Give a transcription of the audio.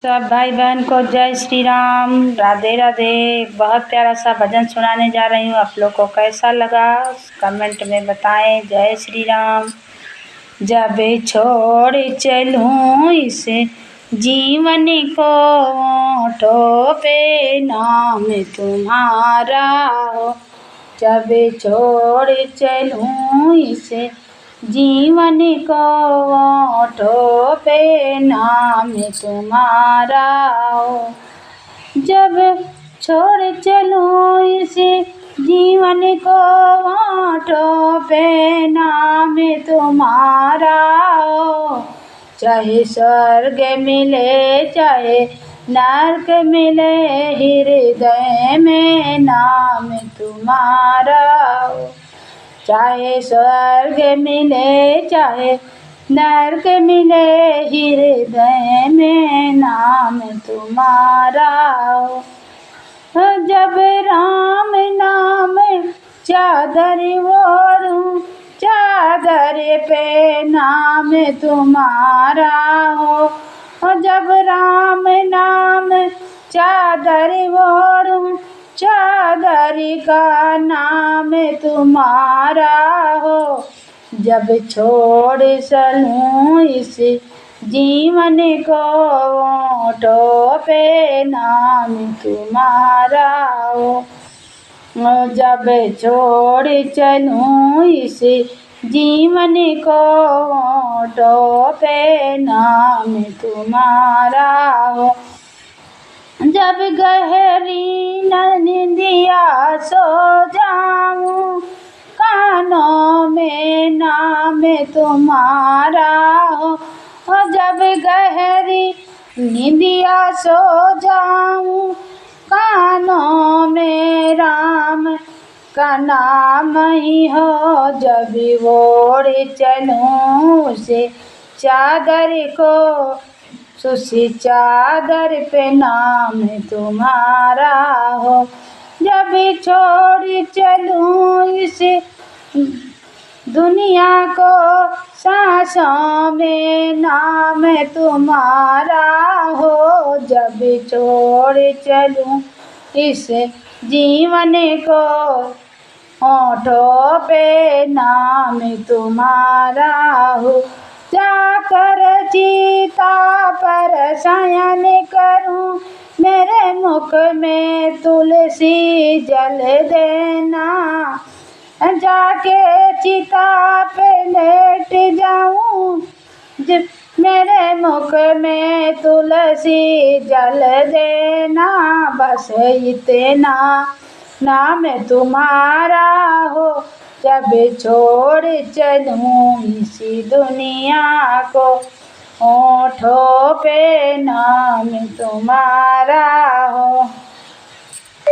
सब भाई बहन को जय श्री राम, राधे राधे। बहुत प्यारा सा भजन सुनाने जा रही हूँ। आप लोग को कैसा लगा कमेंट में बताएं। जय श्री राम। जब छोड़ चलूँ इस जीवन को, होठों पे नाम तुम्हारा हो। जब छोड़ चलूँ इस जीवन को, होठों पे नाम तुम्हारा हो। जब छोड़ चलूँ इस जीवन को, होठों पे नाम तुम्हारा हो। चाहे स्वर्ग मिले चाहे नरक मिले, हृदय में नाम तुम्हारा हो। चाहे स्वर्ग मिले चाहे नरक मिले, हृदय में नाम तुम्हारा हो। जब राम नाम चादर ओढ़ूं, चादर पे नाम तुम्हारा हो। जब राम नाम चादर ओढ़ूं, चादर का नाम तुम्हारा हो। जब छोड़ चलूँ इस जीवन को, होठों पे नाम तुम्हारा हो। जब छोड़ चलूँ इस जीवन को, होठों पे नाम तुम्हारा हो। जब गहरी नींदिया सो जाऊं, कानों में नाम तुम्हारा हो। जब गहरी नींदिया सो जाऊं, कानों में राम का नाम ही हो। जब ओढ़ चलूं उसे चादर को, उसी चादर पे नाम तुम्हारा हो। जब छोड़ चलूँ इस दुनिया को, सांसों में नाम तुम्हारा हो। जब छोड़ चलूँ इस जीवन को, होठों पे नाम तुम्हारा हो। जाकर चिता पर शयन करूं, मेरे मुख में तुलसी जल देना। जाके चिता पे लेट जाऊं, मेरे मुख में तुलसी जल देना। बस इतना नाम तुम्हारा हो। जब छोड़ चलूँ इसी दुनिया को, होठों पे नाम तुम्हारा हो।